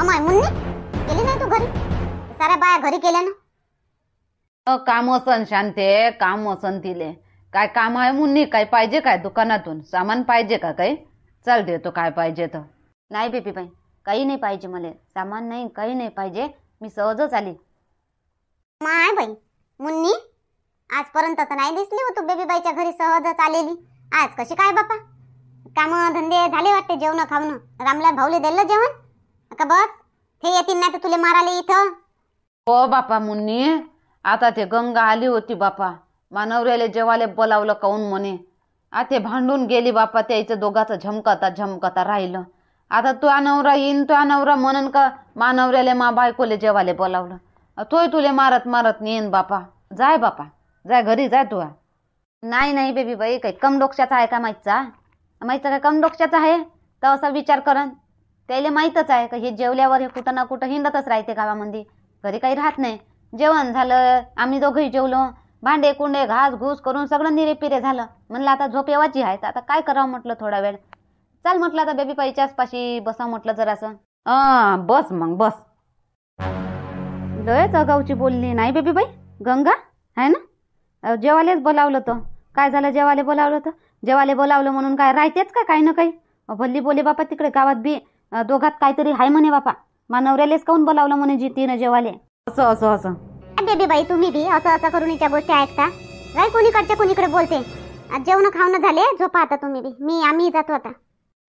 अमाय मुन्नी गेली नाही तू घरी? साऱ्या बाया घरी केल्या ना? काम असन शांते, काम असन तिले. काय काम आहे मुन्नी? काय पाहिजे काय दुकानातून? सामान पाहिजे का काही? चल देतो काय पाहिजे तर. नाही बेबीबाई, काही नाही पाहिजे मला. सामान नाही, काही नाही पाहिजे. मी सहजच आली. माय बाई मुन्नी, आजपर्यंत तर नाही दिसली हो तू बेबीबाईच्या घरी सहजच आलेली. आज कशी काय बापा? काम धंदे झाले वाटते, जेवण खावणं? रामलाल भाऊले दिलं जेवण का? बस हे येतील नाही तर तुले माराले इथं. हो बापा मुन्नी, आता ते गंगा आली होती बापा. मानवऱ्याले जेवाले बोलावलं काऊन म्हणे. आता भांडून गेली बापा. त्याचं दोघाचं झमकता राहिलं. आता तो नवरा येईन, तो नवरा म्हणन का मानवऱ्याले मा बायकोले जेवाले बोलावलं. तोय तुले मारत मारत नेन बापा. जाय बापा, जाय घरी जाय तू. नाही नाही बेबीबाई, काही कम डोक्याचा आहे का? माहीतचा काय कम डोक्याचा आहे तर असा विचार करन. त्याला माहीतच आहे का हे जेवल्यावर हे कुठं ना कुठं हिंडतच राहते गावामध्ये. घरी काही राहत नाही. जेवण झालं, आम्ही दोघंही जेवलो, भांडे कुंडे घास घूस करून सगळं निरेपिरे झालं. म्हणलं आता झोप येवाची आहे, तर आता काय करावं म्हटलं थोडा वेळ. चल म्हटलं आता बेबीबाईच्याच पाशी बसा म्हटलं जरासं. बस मग बस. लयच अगाऊची बोलली नाही बेबीबाई. गंगा आहे ना, जेवायलाच बोलावलं तर काय झालं? जेवायला बोलावलं तर जेवायला बोलावलं म्हणून काय राहतेच का काही ना काही? भल्ली बोले बापा. तिकडे गावात बी दोघात काहीतरी हाय म्हणे बापा. मानवऱ्यालेच काऊन बोलावलं म्हणे जितीनं जेवाले. असं बेबीबाई, तुम्ही बी असं करून हिच्या गोष्टी ऐकता काय? कोणीकडच्या कोणीकडे बोलते. जेवण खावणं झाले, झोपा आता तुम्ही बी. आम्ही जातो आता.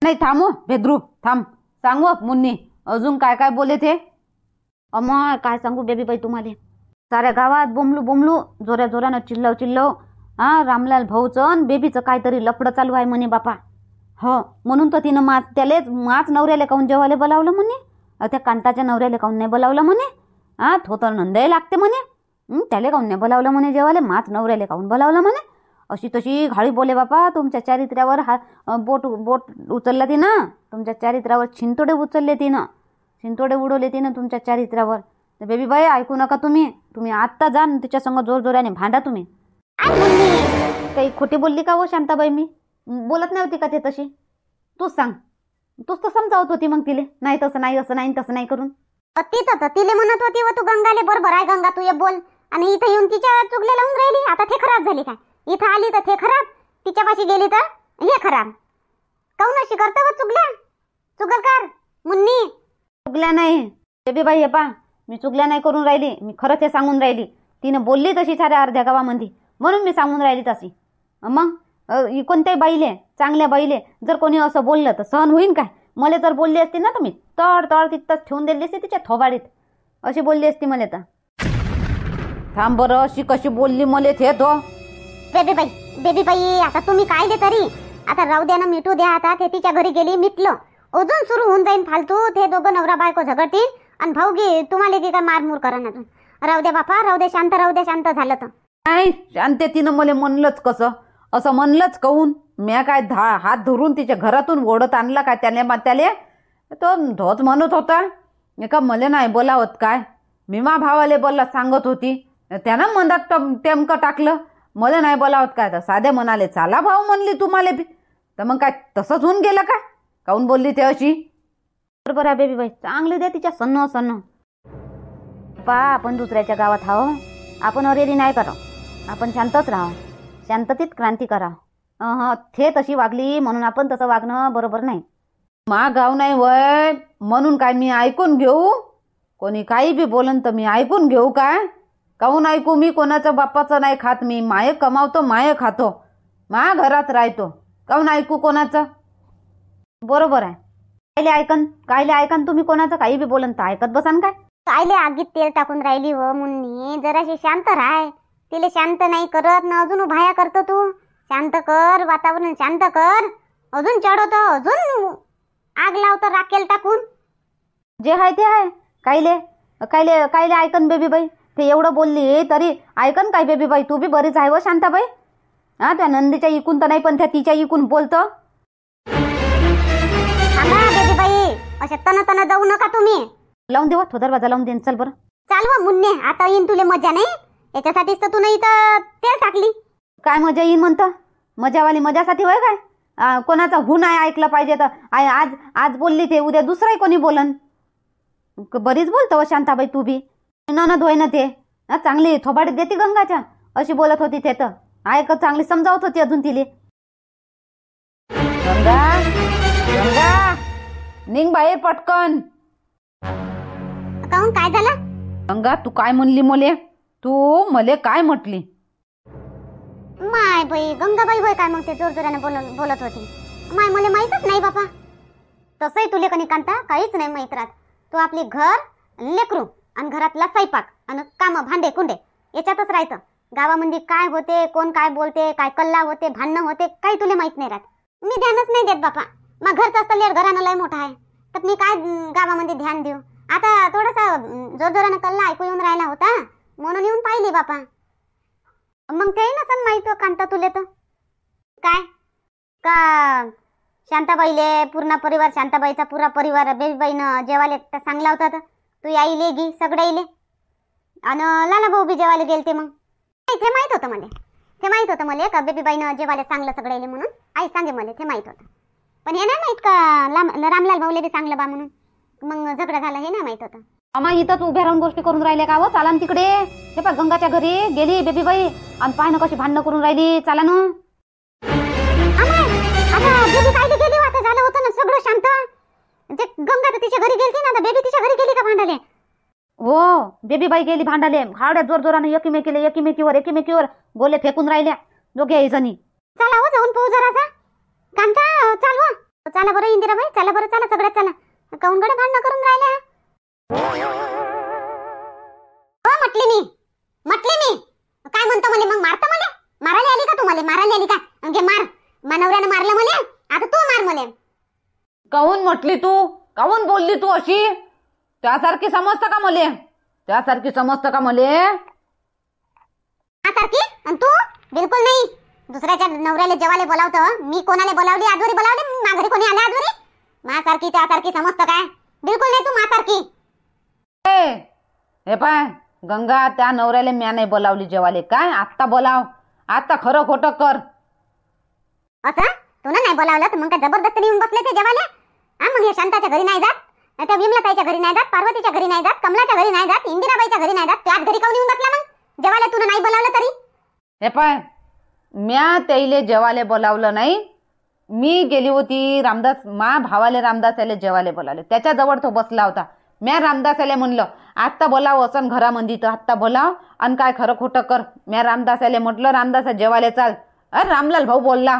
नाही थांबो भेद्रू, थांब. सांगू मुन्नी अजून काय काय बोले ते? अमय काय सांगू बेबीबाई तुम्हाला. साऱ्या गावात बोमलू जोऱ्या जोरानं चिल्लव. रामलाल भाऊचं बेबीचं काहीतरी लफडं चालू आहे म्हणे बापा. हो, म्हणून तर तिनं माच नवऱ्याला काऊन जेवायला बोलावलं म्हणे. त्या कांताच्या नवऱ्याला काऊन नाही बोलावलं म्हणे. तो तर नंदाई लागते म्हणे. त्याला काऊन नाही बोलावलं म्हणे जेवायला. माच नवऱ्याला काऊन बोलावलं म्हणे. अशी तशी घाळी बोले बापा. तुमच्या चारित्र्यावर बोट उचलला तिनं. तुमच्या चारित्र्यावर छिंतोडे उचलले तिनं. छिंतोडे उडवले तिनं तुमच्या चारित्र्यावर. बेबीबाई ऐकू नका तुम्ही आत्ता जा तिच्या संग जोरजोराने भांडा तुम्ही. काही खोटी बोलली का हो शांताबाई? मी बोलत नव्हती का ते तशी? तूच सांग. तूच तर समजावत होती मग तिले. नाही तसं नाही, असं नाही, तसं नाही करून. तिथं तिले म्हणत होती व तू गंगाले. बरोबर आहे गंगा, तू ये बोल. आणि इथं येऊन तिच्या चुगले लावून राहिली. आता ते खराब झाली काय? इथं आली तर ते खराब, तिच्यापाशी गेली तर हे खराब. काऊन अशी करता व चुगल्या? चुगलकार मुन्नी. चुगल्या नाही बेबीबाई. हे पा, मी चुगल्या नाही करून राहिली. मी खरंच हे सांगून राहिली. तिनं बोलली तशी साऱ्या अर्ध्या गावामध्ये, म्हणून मी सांगून राहिली तशी. मग कोणत्याही बाईले, चांगल्या बाईले जर कोणी असं बोललं तर सहन होईन काय? मला जर बोलली असती ना तुम्ही तड तिथंच ठेवून दिली असती तिच्या थोबाडीत. अशी बोलली असती मला तर. थांब बरं, अशी कशी बोलली मला ते तो? बेबीबाई आता तुम्ही काय दे तरी. आता राहू द्या ना, मिटू द्या आता. ते तिच्या घरी गेली, मिटलं. अजून सुरू होऊन जाईन फालतू. ते दोघं नवरा बायको झगडतील आणि भाऊ गे तुम्हाला की काय मारमूर करा अजून. राहू द्या बापा, राहू द्या. शांत राहू द्या. शांत झालं तर नाही. शांते तिनं मला म्हणलंच कसं? असं म्हणलंच काऊन? म्या काय हात धरून तिच्या घरातून ओढत आणला काय त्याले? तो धोच म्हणत होता का मला नाही बोलावत काय? मी मा भावाले बोलला सांगत होती. त्यानं मनात टेमकं टाकलं. मला नाही बोलावत काय? तर साधे म्हणाले चाला भाऊ म्हणली तुम्हाला बी. तर मग काय तसंच होऊन गेलं काय? काऊन बोलली ते अशी? बरोबर आहे बेबीबाई. चांगली द्या तिच्या सन्न पा. आपण दुसऱ्याच्या गावात हाव. आपण अरेरी नाही करावं. आपण शांतच राहावं. शांततेत क्रांती करावं. ते तशी वागली म्हणून आपण तसं वागणं बरोबर नाही. मा गाव नाही वय म्हणून काय मी ऐकून घेऊ? कोणी काही बी बोलन तर मी ऐकून घेऊ काय? काहून ऐकू? मी कोणाचं बापाचं नाही खात. मी माये कमावतो, माये खातो, मा घरात राहतो. काहून ऐकू कोणाचं? बरोबर आहे. कायले ऐकन तुम्ही कोणाचं काही बी बोलन तर ऐकत बसान काय? कायले आगीत तेल टाकून राहिली व मुन्नी. जराशी शांत राह. तिले शांत नाही करत ना अजून उभाया करतो तू. शांत कर, वातावरण शांत कर. अजून चढवतो, अजून आग लावतो राखेल टाकून. जे आहे ते आहे. कायले ऐकन बेबीबाई? ते एवढं बोलली तरी ऐकन काय बेबीबाई? तू बी बरीच आहे व शांताबाई. त्या नंदीच्या इकून तर नाही पण त्या तिच्या इकून बोलतो. बेबीबाई अशा तन जाऊ नका तुम्ही. लावून देवा तो दरवाजा लावून देन. चल बरं चाल व मुन्ने. आता येईन तुले मजा नाही. याच्यासाठीच तर तू नाही तर तेल टाकली. काय मजा येईन म्हणतं? मजावाली मजासाठी होय काय? कोणाचा हु नाही ऐकलं पाहिजे तर आज बोलली ते उद्या दुसराही कोणी बोलन. बरीच बोलतो हो शांताबाई तू बी. ननद होय ना ते. चांगली थोबाडी देते गंगाच्या. अशी बोलत होती ते तर ऐक चांगली समजावत होती अजून तिले. गंगा गंगा निघ बाहेर पटकन. काहून काय झालं? गंगा तू काय म्हणली मले? तू मले काय म्हटली? माय बाई गंगाबाई होय काय मग ते जोरजोराने बोलत होती. माय मला माहीतच नाही बापा. तसंही तुले कणी कांता काहीच नाही माहीत राहत. तू आपली घर लेकरू आणि घरातला स्वयंपाक आणि कामं भांडे कुंडे याच्यातच राहायचं. गावामध्ये काय होते, कोण काय बोलते, काय कल्ला होते, भांडणं होते, काही तुले माहित नाही राहत. मी ध्यानच नाही देत बापा. मग घरचं असतं लेट घरानं लय मोठा आहे तर मी काय गावामध्ये ध्यान देऊ. आता थोडासा जोरजोरानं कल्ला ऐकू येऊन राहिला होता म्हणून येऊन पाहिली बापा. मग ते नसन माहित कांता तुले तर काय का शांताबाईले पूर्ण परिवार, शांताबाईचा पुरा परिवार बेबीबाईनं जेवायला सांगला होता तर तू यायले गी सगळे येले आणि लाला भाऊ बी जेवायला गेलते. मग ते माहित होतं मला. ते माहित होतं मला का बेबीबाईनं जेवायला सांगलं सगळे येले म्हणून. आई सांगे मला ते माहित होतं. पण हे नाही माहित का रामलाल भाऊले बी सांगलं बा म्हणून मग झगडा झाला हे नाही माहित होतं. आम्हा इथंच उभ्या राहून गोष्टी करून राहिल्या का हो? चाला ना तिकडे. हे पा गंगाच्या घरी गेली बेबीबाई आणि पाय ना कशी भांडणं करून राहिली. चाला ना. आता बेबी काय गेली आता झालं होतं ना सगळं शांत. ते गंगा तर तिच्या घरी गेलती ना. आता बेबी तिच्या घरी गेली का भांडाले? हो बेबीबाई गेली भांडाले. हावड्या जोर जोराने एकीमेकीवर गोले फेकून राहिल्या दोघे जणी. चला हो जाऊन पाहू जरासा. कांता चाल हो. चला बरं इंदिराबाई चला बरं चला सगळ्यात चला. काऊन गडे भांडणं करून राहिल्या? हो म्हटली मी काय म्हणतो मला मग मारतो मला? मारायला आली का तू मला? मारायला आली का? घे मार. मानवऱ्यानं मारलं मला आता तू मार मला. काहून म्हटली तू? काहून बोलली तू अशी? त्यासारखी समजतं का मले? त्यासारखी समजतं का मले? त्यासारखी? आणि तू बिलकुल नाही. दुसऱ्याच्या नवऱ्याला जेवायला बोलावतं. मी कोणाला बोलावली? आजवरी बोलावली? मा घरी कोणी आलं आजवरी? मासारखी त्यासारखी समजतं काय? बिलकुल नाही तू मासारखी. हे पाय गंगा त्या नवऱ्याला म्या नाही बोलावली जेवाले. काय आत्ता बोलाव. आता खरं खोटं कर. असं तू नाही बोलावलं तर मग काय जबरदस्तीने येऊन बसले ते जेवाले? मग हे शांताच्या घरी नाही जात, त्या विमलाताईच्या घरी नाही जात, पार्वतीच्या घरी नाही जात, कमलाच्या घरी नाही जात, इंदिराबाईच्या घरी नाही जात. त्याच घरी काऊन येऊन बसला मग जेवाले? तू नाही बोलावलं तरी? हे पाय म्या त्याईले जेवाले बोलावलं नाही. मी गेली होती रामदास मा भावाले रामदास याले जेवाले बोलावले. त्याच्याजवळ तो बसला होता. म्या रामदास याले म्हणलं आत्ता बोलाव असं घरामध्ये तर आत्ता बोलाव आणि काय खरं खोटं कर. म्या रामदास याले म्हटलं रामदास जेवाले चाल. अरे रामलाल भाऊ बोलला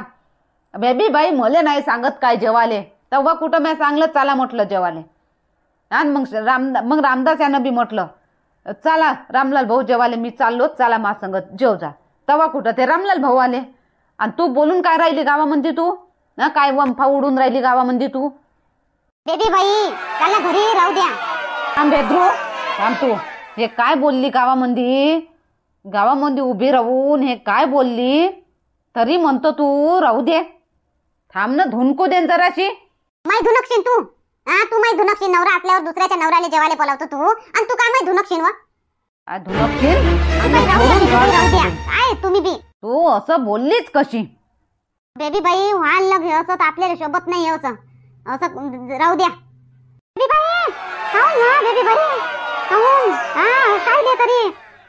बेबी बाई मले नाही सांगत काय जेवाले. तेव्हा कुठं म्या सांगलं चला म्हटलं जेवाले. आणि मग रामदास यानं बी म्हटलं चला रामलाल भाऊ जेवाले मी चाललो चला मा संगत जेव जा. तेव्हा कुठं ते रामलाल भाऊ आले. आणि तू बोलून काय राहिली गावामध्ये? तू ना काय वंफा उडून राहिली गावामध्ये तू? बेबी बाई त्याला घरी राहू द्या. थांब बेद्रू थांब. तू हे काय बोलली गावामध्ये उभी राहून हे काय बोलली? तरी म्हणतो तू राहू दे. थांब ना धुनकू दे जराशी. माय धुनकशीन तू? तू माय धुनकशीन? नवरा असल्यावर दुसऱ्याच्या नवऱ्याला जेवायला बोलावतो तू आणि तू काय माय धुनकशीन? व काय तुम्ही बी तू असं बोललीच कशी? बेबी बाई व्हाल लग असं तर आपल्याला शोभत नाही. असं राहू द्या. बेबी बाई काऊन ना बेबी बाई काऊन? काय दे तरी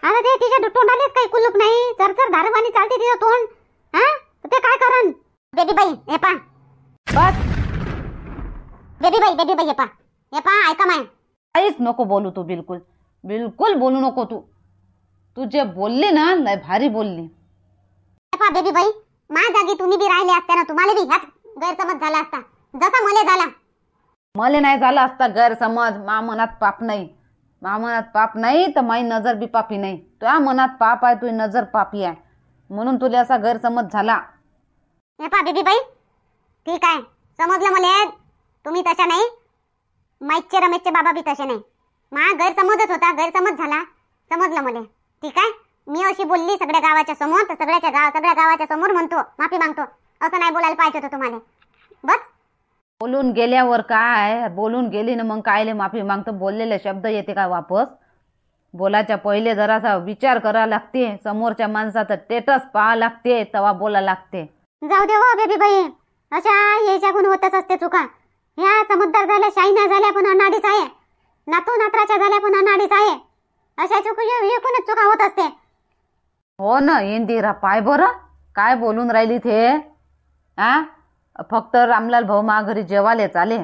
आता ते तिच्या तोंडालेच काही कुलूप नाही. चरचर धारवानी चालते तिचं तोंड. ते काय करन? बेबी बाई हे पा बस. बेबी बाई हे पा ऐका माय. काहीच नको बोलू तू. बिलकुल बोलू नको तू. तू जे बोलली ना लय भारी बोलली. हे पा बेबी बाई मा जागी तुम्ही बी राहिले असते ना तुम्हाला बी ह्यात गैरसमज झाला असता जसा मले झाला. मले नाही झाला असता गैरसमज. मा मनात पाप नाही तर माई नजर बी पापी नाही. तुझ्या मनात पाप आहे, तुझी नजर पापी आहे म्हणून तुला असा गैरसमज झाला. हे पा बेबी बाई ठीक आहे समजलं मला. तुम्ही तशा नाही. माईकचे रमेशचे बाबा बी तसे नाही. मा गैरसमजच होता. गैरसमज झाला समजलं मला. ठीक आहे मी अशी बोलली सगळ्या गावाच्या समोर तर सगळ्या गावाच्या समोर म्हणतो माफी मागतो. असं नाही बोलायला पाहिजे होतं तुम्हाला. बस बोलून गेल्यावर काय बोलून गेली ना मग कायले माफी मागतो? बोललेले शब्द येते का वापस? बोलायच्या पहिले जरासा विचार करा लागते. समोरच्या माणसाचं स्टेटस पाहा लागते तेव्हा बोला लागते. जाऊ दे हो बेबी बाई अशा याच्याकडून होतच असते चुका. ह्या समजदार झाल्या शाही नाही झाल्या पण अनाडीच आहे. नातू होत असते. हो ना इंदिरा, पाय बरं काय बोलून राहिली ते. फक्त रामलाल भाऊ मा घरी जेवाले चाले,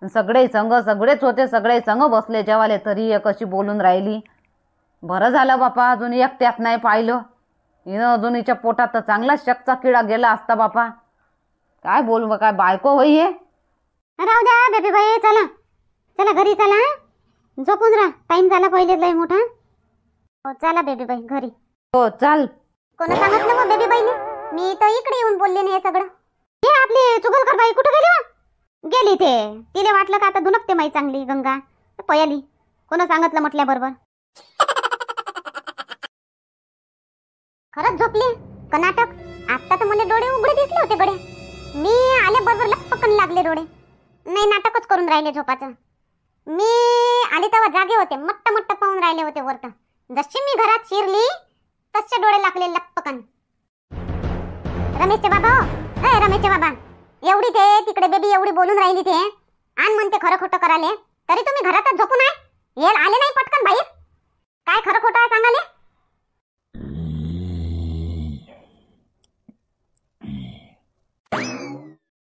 सगळे सगळेच होते, सगळे संग बसले जेवाले, तरी एक अशी बोलून राहिली. बरं झालं बापा अजून एकट्यात नाही पाहिलं. हिनं अजून हिच्या पोटात तर चांगला शकचा किडा गेला असता बापा. काय बोलू, काय बायको होई हे. राहू द्या बेबी बाई, चला चला घरी चला. झोपून राहा, टाइम झाला पहिले लय मोठा. हो चला बेबी बाई घरी. हो चाल. कोण सांगितलं मग बेबी बाईने? मी तर इकडे येऊन बोलले नाही हे सगळं. हे आपली चुगलकर बाई कुठं गेली? गेली ते, तिला वाटलं का आता दुनकते माई चांगली गंगा पयाली. कोण सांगितलं म्हटल्या बरोबर. खरंच झोपली कर्नाटक. आता तर मला डोळे उघडे दिसले होते गडे. मी आले बरोबर लपकन लागले डोळे. नाही नाटकच करून राहिले झोपाचं. मी आले तेव्हा जागे होते, मट्ट मट्ट पाहून राहिले होते वरत. जशी मी घरात शिरली तसे डोळे लागले लपकन. रमेशचे बाबा, हो रमेशचे बाबा, एवढी ते तिकडे बेबी एवढी बोलून राहिली ते आण म्हणते खरं खोटं कराले, तरी तुम्ही घरातच झोपून आहे. येल आले नाही पटकन बाहेर. काय खरं खोटं आहे सांगाले?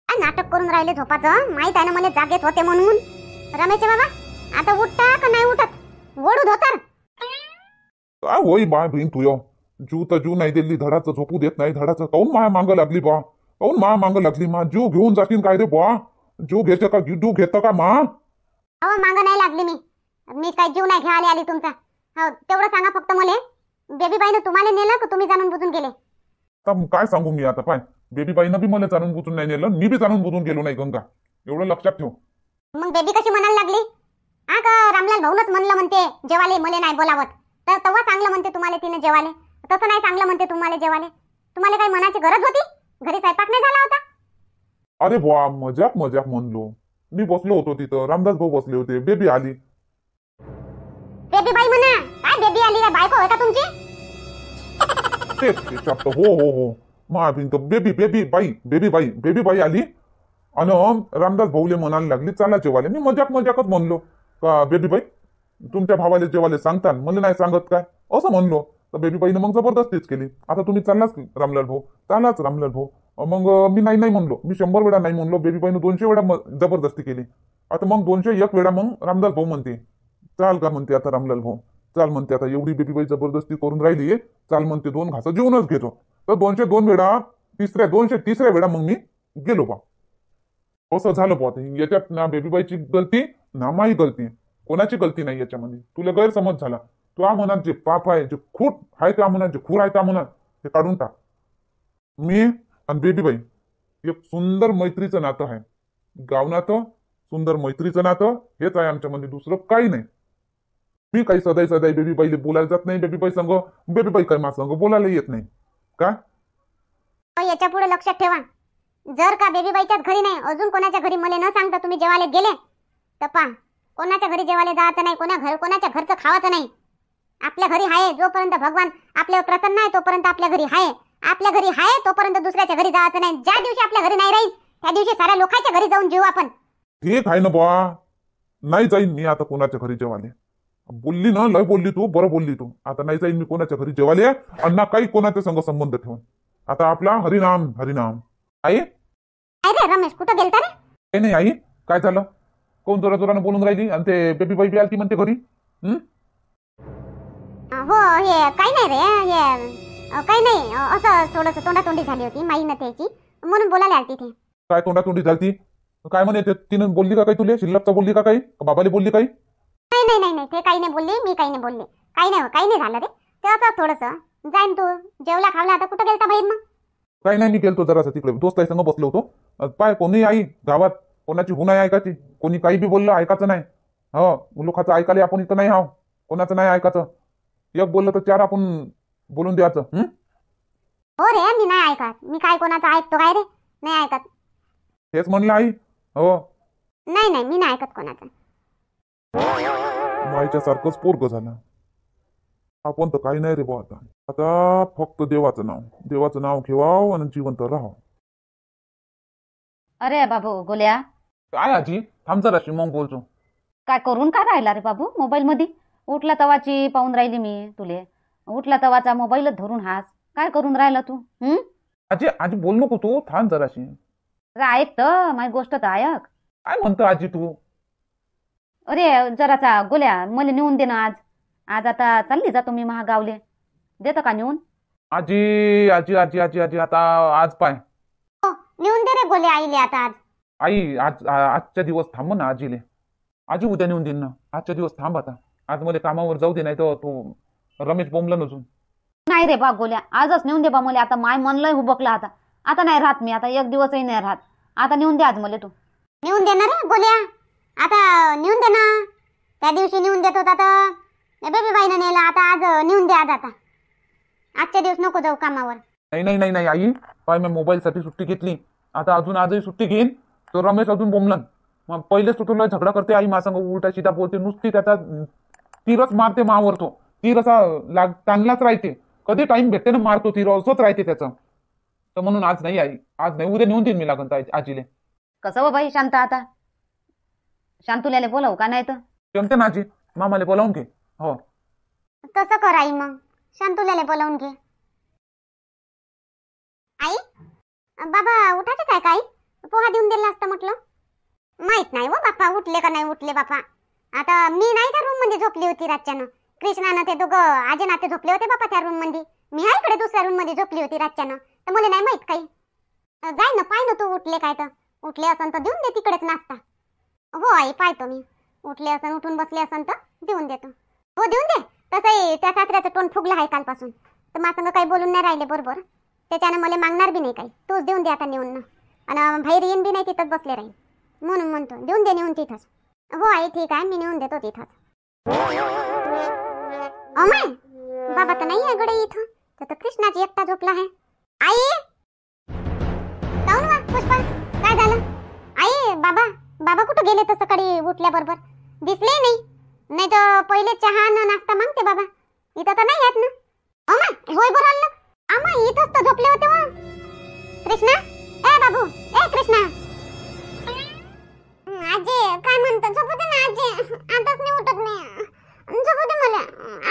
नाटक करून राहिले झोपाचं. माहित आहे ना मला जागेत होते म्हणून. रमेशचे बाबा आता उठता का नाही उठत? ओढू धोतर. काय होई बाय बहीण तुय, जीव तर जीव नाही दिली, धडाचं झोपू देत नाही. धडाचं काऊन माया मागं लागली बा, काऊन माया मागं लागली मा? जीव घेऊन जाशील काय रे बा? जीव घ्यायचं का, जीव घेतं का मा? अहो मागं नाही लागली मी काय जीव नाही घ्यायला आली तुमचा. हो तेवढं सांगा फक्त मला. बेबी बाईनं तुम्हाला नेलं का तुम्ही जाणून बुजून गेले? तर काय सांगू मी आता. पाय बेबी बाईनं बी मला जाणून बुजून नाही नेलं, मी बी जाणून बुजून गेलो नाही गंगा, एवढं लक्षात ठेव. मग बेबी कशी म्हणायला लागली? हा का रामलाल भाऊनच म्हणलं म्हणते जेवाले मला नाही बोलावत, तर तेव्हा चांगलं म्हणते तुम्हाला तिने जेवाले. तसं नाही चांगलं म्हणते तुम्हाला जेवाले. तुम्हाला काही मनाची गरज होती? घरी स्वयंपाक नाही झाला होता? अरे बुवा मजाक मजाक म्हणलो. मी बसलो होतो तिथं, रामदास भाऊ बसले होते, बेबी आली. बेबी बाई म्हणा. काय बेबी आली रे? बायको होय का तुमची? तेच शब्द. हो हो हो मा भिंत बेबी बेबी बाई बेबी बाई आली आणि रामदास भाऊले म्हणायला लागली चला जेवाले. मी मजाकच म्हणलो का बेबी बाई तुमच्या भावाले जेवाले सांगता, मला नाही सांगत काय असं म्हणलो. तर बेबी बाईनं मग जबरदस्तीच केली. आता तुम्ही चाललाच रामलाल भाऊ, चाललाच रामलाल भाऊ. मग मी नाही म्हणलो, मी 100 वेळा नाही म्हणलो. बेबी बाईनं 200 वेळा जबरदस्ती केली. आता मग 201 वेळा मग रामदास भाऊ म्हणते चाल का म्हणते आता रामलाल भाऊ, चाल म्हणते. आता एवढी बेबी बाई जबरदस्ती करून राहिली, चाल म्हणते 2 घास जेवूनच घेतो. तर 202 वेळा 203 वेळा मग मी गेलो बा. असं झालं बा. याच्यात ना बेबीबाईची गलती ना माही गलती, कोणाची गलती नाही याच्यामध्ये. तुला गैरसमज झाला. तुझ्या मनात जे पाप आहे, जे खूट आहे त्या मनात, जे खूर आहे त्या मनात, ते काढून टाक. मी आणि बेबीबाई एक सुंदर मैत्रीचं नातं आहे. गावनातं सुंदर मैत्रीचं नातं हेच आहे आमच्यामध्ये, दुसरं काही नाही. मी काही सदाई बेबीबाईले बोलायला जात नाही. बेबीबाई संग, बेबीबाई काय मा संग बोलायला येत नाही का? याच्या पुढे लक्षात ठेवा. जर का बेबीबाईच्याच घरी नाही, अजून कोणाच्या घरी मला न सांगता तुम्ही जेवायला गेले तर पा कोणाच्या घरी जेवायला जायचं नाही, कोणाच्या घरचं खावायचं नाही. आपल्या घरी आहे जोपर्यंत भगवान आपल्यावर प्रसन्न आहे तोपर्यंत आपल्या घरी आहे. आपल्या घरी आहे तोपर्यंत दुसऱ्याच्या घरी जायचं नाही. ज्या दिवशी आपल्या घरी नाही राहील त्या दिवशी साऱ्या लोकांच्या घरी जाऊन जेवू आपण. ठीक आहे ना बा, नाही जाईन मी आता कोणाच्या घरी जेवाले. बोलली ना, लय बोलली तू, बरं बोलली तू. आता नाही जाईन मी कोणाच्या घरी जेवाले आणि ना काही कोणाच्या संग संबंध ठेवून. आता आपला हरिनाम हरिनाम. आई अरे रमेश कुठं गेलता रे? काही नाही आई, काय झालं? कोण जोरानं बोलून राहिली आणि ते बेबी बाई बी आलती म्हणते घरी. हो हे काही नाही रे, हे काही नाही, असं थोडंसं तोंडातोंडी झाली होती माई न त्याची, म्हणून बोलायला आलती ते. काय तोंडातोंडी झालती? काय म्हणे तिनं बोलली का काही तुले? शिल्लकचा बोलली का काही? बाबाले बोलली काही? नाही ते काही नाही बोलली, मी काही नाही बोलले. काही नाही झालं रे. ते असं थोडंसं. जाईन तू जेवला खावला. आता कुठं गेलता बाहेर मग? काही नाही, मी गेलतो जरासं तिकडे दोस्ताई संग बसलो होतो. पाय कोणी आई गावात कोणाची हुनाई ऐकायची? कोणी काही बी बोललं ऐकायचं नाही. हो लोकांचं ऐकायला आपण इथं नाही. हाव कोणाचं नाही ऐकायचं. एक बोललं तर 4 आपण बोलून द्यायचं. हो रे, मी नाही ऐकत. मी काय कोणाचं ऐकतो काय रे? नाही ऐकत. हेच म्हणलं आई. हो नाही मी नाही ऐकत कोणाचं. माईच्या सारखंच पोरग झालं. आपण तर काही नाही रे बा. आता फक्त देवाचं नाव घेवाव आणि जिवंत राहावं. अरे बाबू गोल्या, काय आजी थांब जराशी मग बोलतो. काय करून का राहिला रे बाबू मोबाईल मध्ये? उठला तवाची पाहून राहिली मी तुले. उठला तवाचा मोबाईलच धरून हास. काय करून राहिला तू? आजी आजी बोल नको तू, थांब जराशी. जरा ऐक तर, माझी गोष्ट तर ऐक. काय म्हणतो आजी तू? अरे जराचा गोल्या मला नेऊन दे ना आज. आज आता चालली जातो मी महागावले. देतं का नेऊन? आजी आजी आजी आजी आजी आता आज पाय. हो नेऊन दे रे गोले आईले आता आज. आई आजच्या दिवस थांब ना आजीले. आजी उद्या नेऊन देईन ना, आजच्या दिवस थांब आता. आज मला कामावर जाऊ दे, नाही तर तू रमेश बोंबला नजून. नाही रे बा गोल्या, आजच नेऊन दे बा मला. आता माय मनलंय हुबकला आता. आता नाही राहत मी, आता एक दिवसही नाही राहत. आता नेऊन दे आज मला तू. नेऊन दे ना रे गोल्या, आता नेऊन दे ना. त्या दिवशी नेऊन देत होता तर बेबी बाईनं नेला, आता आज नेऊन दे आज. आता आजच्या दिवस नको जाऊ कामावर. नाही नाही नाही नाही आई, पाय मी मोबाईलसाठी सुट्टी घेतली, आता अजून आजही सुट्टी घेईन तो रमेश अजून बोंबलन. मग पहिलेच तो तुला झगडा करते आई माझ्या संग, उलटा सीधा बोलते नुसती. त्याचा तीरच मारते मावर, तो तीर असा ताणलाच राहते. कधी टाइम भेटते ना मारतो तीर, असंच राहते त्याचं. तर म्हणून आज नाही आई, आज नाही, उद्या नेऊन देईन मी लागन आजीले. कसं हो बाई शांत, आता शांतुल्याला बोलावू का नाही तर? जमते ना आजी, मामाले बोलावून घे. हो तसं कर आई, मग शांतुल्याला बोलावून घे. आई बाबा उठायचं काय काही पोहा देऊन दिला असतं म्हटलं. माहित नाही हो बाप्पा उठले का नाही उठले बापा. आता मी नाही त्या रूम मध्ये झोपली होती रातच्यानं. कृष्णानं ते दोघं आजे नाते झोपले होते बापा त्या रूम मध्ये. मी आहे इकडे दुसऱ्या रूम मध्ये झोपली होती रातच्यानं, तर मला नाही माहित काही. जाय ना पाय ना तू उठले काय तर. उठले असन तर देऊन दे तिकडेच नाश्ता. हो आई पाहतो मी. उठले असन उठून बसले असन तर देऊन देतो. हो देऊन दे. तसंही त्या सासऱ्याचं तोंड फुगलं आहे कालपासून, तर माझं काही बोलून नाही राहिले बरोबर. त्याच्यानं मला मागणार बी नाही काही. तूच देऊन दे आता नेऊन ना. आणि बाहेर येईन बी नाही, तिथंच बसले राहील. म्हणून म्हणतो देऊन दे नेऊन तिथंच. हो आई ठीक आहे, मी नेऊन देतो तिथंच. अमाय बाबा तर नाही आहे गडे इथं, तर कृष्णाची एकटा झोपला आहे. आई जाऊन वा पुष्पा, काय झालं? आई बाबा बाबा कुठं गेले तर सकाळी उठल्याबरोबर दिसले नाही. नाही तर पहिले चहा न नाश्ता मागते बाबा. इथं तर नाही आहेत ना. अमाय होय बरं आलं. अमाय इथंच तर झोपले होते वा. कृष्णा ए बाबू ए कृष्णा. आजी काय म्हणतो? झोपू दे ना आजी, आताच नाही उठत मी. झोपू दे मला,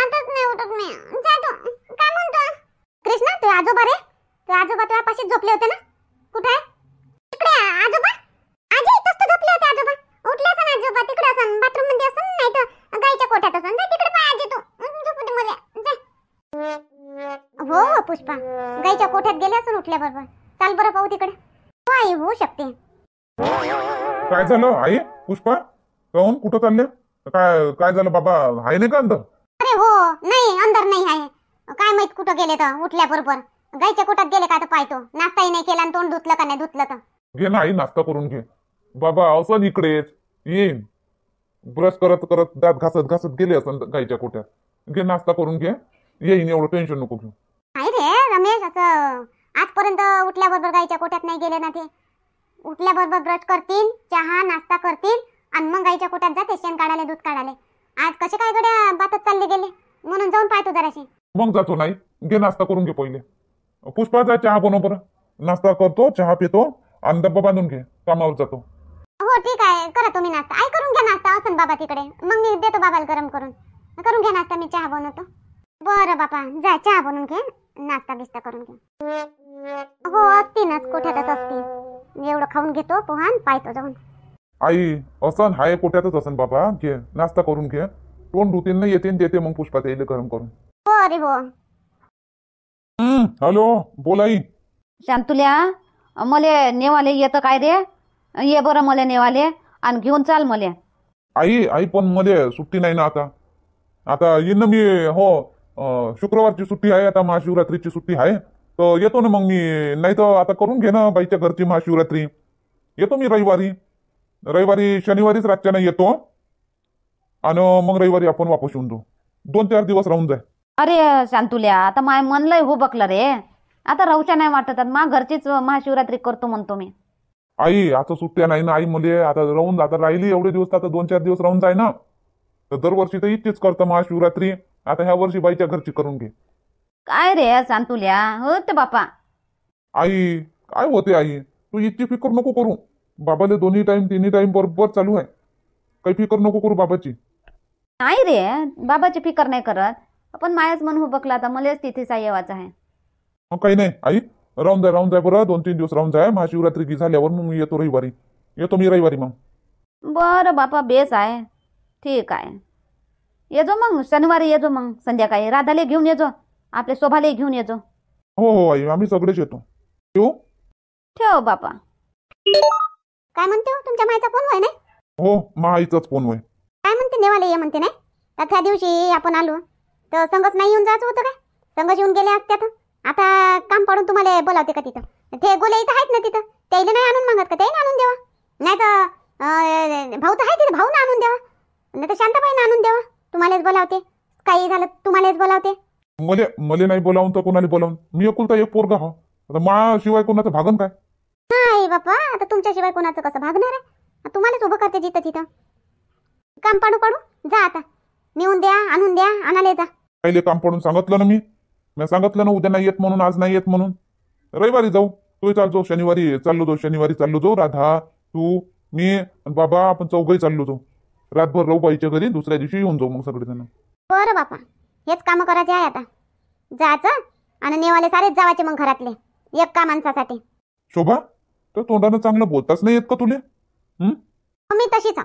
आताच नाही उठत मी. जा तू. काय म्हणतो कृष्णा? तू आजोबा रे, तू आजोबा तुझ्या पाशीच झोपले होते ना. कुठे आहे? तिकडे आजोबा. आजी इथंच तर झोपले होते आजोबा. उठले असन आजोबा, तिकडे असन बाथरूम मध्ये असन, नाही तर गाईच्या कोठ्यात असन. जा तिकडे पाय आजी तू. झोपू दे मला जा. हो हो पुष्पा, गाईच्या कोठ्यात गेले असून उठल्याबरोबर. चाल बरं पाहू तिकडे. हो आई होऊ शकते. काय झालं आई? पुष्पा कहून कुठं चालले? काय काय झालं बाबा? आहे नाही का अंदर? अरे हो नाही, अंदर नाही आहे. काय माहित कुठं गेले तर उठल्याबरोबर. गाईच्या कोठात गेले का तर पाहतो. नाश्ताही नाही केला आणि तोंड धुतलं का नाही धुतलं तर. घे ना आई, नाश्ता करून घे. बाबा असं इकडेच येईन, ब्रश करत करत दात घासत घासत गेले असं गाईच्या कोट्यात. घे नाश्ता करून घे, येईन, एवढं टेन्शन नको घेऊ. नाही रे रमेश, असं आजपर्यंत उठल्याबरोबर गाईच्या कोठ्यात नाही गेले ना ते. उठल्याबरोबर ब्रश करतील, चहा नाश्ता करतील आणि मग गाईच्या कोठ्यात जाते शेण काढायला, दूध काढायला. आज कसे काय गड्या बातच चालले गेले, म्हणून जाऊन पाहतो जराशी. मग जातो नाही, घे नाश्ता करून घे पहिले. पुष्पा जा चहा बनव बरं. नाश्ता करतो, चहा पितो आणि डब्बा बांधून घे, कामावर जातो. हो ठीक आहे, करा तुम्ही नाश्ता. आई करून घ्या नाश्ता असन बाबा तिकडे, मग मी देतो बाबाला गरम करून. करून घ्या नाश्ता, मी चहा बनवतो. बरं बापा जा चहा बनवून घे, नाश्ता बिस्ता करून घे. हो असतीनच, कोठ्यातच असतील. एवढं खाऊन घेतो पोहान, पाहतो जाऊन. आई असं हाय कोट्यातच असन बाबा. घे नाश्ता करून घे, तोंड धुतीन नाही येते देते मग पुष्पा ते गरम करून. हो अरे हो. हॅलो बोल आई. शांतुल्या मले नेवाले येतं काय रे? ये बरं मले नेवाले आणि घेऊन चाल मले. आई आई पण मध्ये सुट्टी नाही ना आता. आता येईन ना मी. हो शुक्रवारची सुट्टी आहे, आता महाशिवरात्रीची सुट्टी आहे, तर येतो ना मग मी. नाही तर आता करून घे ना बाईच्या घरची महाशिवरात्री. येतो मी रविवारी शनिवारीच रातच्यानं येतो आणि मग रविवारी आपण वापस येऊन जाऊ. 2-4 दिवस राहून जाय. अरे शांतुल्या, आता माय मन लय हुबकलं रे. आता राहूच्या नाही वाटत. मा घरचीच महाशिवरात्री करतो म्हणतो मी. आई आता सुट्ट्या नाही ना आई मुले. आता राहून आता राहिली एवढे दिवस, आता 2-4 दिवस राहून जाय ना. तर दरवर्षी तर इतकीच करतं महाशिवरात्री. आता ह्या वर्षी बाईच्या घरची करून घे. काय रे शांतुल्या, हो ते बापा. आई काय होते आई, तू इतकी फिकर नको करू. बाबाले 2 टाइम 3 टाइम बरोबर चालू आहे. काही फिकर नको करू बाबाची. नाही रे, बाबाची फिकर नाही करत. पण मायाच मन हुबकला आता मलाच तिथे येवाचं आहे. काही नाही आई, राहून जाय बरं, 2-3 दिवस राहून जाय. महाशिवरात्री की झाल्यावर मग मी येतो रविवारी. येतो मी रविवारी मग. बरं बापा, बेस आहे, ठीक आहे. येजो मग शनिवारी, येजो मग संध्याकाळी. राधाले घेऊन येजो, आपल्या शोभाले घेऊन येजो. हो आई, आम्ही सगळेच येतो. येऊ? ठेव बापा. काय म्हणते हो, तुमच्या माईचा फोन होय नाही? हो, आईचाच फोन होय. काय म्हणते, नेवाले ये म्हणते नाही? तर त्या दिवशी आपण आलो तर संगच नाही येऊन जायचं होतं काय? संगच येऊन गेले असत्या तर आता काम पडून तुम्हाला बोलावते का तिथं? ते गोले इथं आहेत ना तिथं, त्याला नाही आणून मागत का? त्याला आणून द्यावा. नाही तर भाऊ तर आहे तिथं, भाऊनं आणून द्यावा. नाही तर शांताबाईनं आणून द्यावा. तुम्हालाच बोलावते, काही झालं तुम्हालाच बोलावते. मले नाही बोलावून तर कोणाला बोलावून? मी एकुलता एक पोरगा हा. आता माशिवाय कोणाचं भागन काय? नाही बापा, आता तुमच्याशिवाय कोणाचं कसं भागणार आहे? तुम्हालाच उभं करते जिथं तिथं. काम पाडू जा आता. नेऊन द्या, आणून द्या, आणाले जा. पहिले काम पडून सांगितलं ना मी सांगितलं ना उद्या नाही येत म्हणून, आज नाही येत म्हणून. रविवारी जाऊ, तू चालतो. शनिवारी चाललो जाऊ. राधा, तू, मी आणि बाबा आपण चौघही चाललो जाऊ. रातभर राहू बाईच्या घरी, दुसऱ्या दिवशी येऊन जाऊ मग सगळेजण. बरं बापा, हेच काम करायचे आहे आता. जायचं आणि नेवाले सारेच जावायचे मग घरातले, एक का माणसासाठी. शोभा, तर तोंडानं चांगलं बोलताच नाही येत का तुले? मी तशीच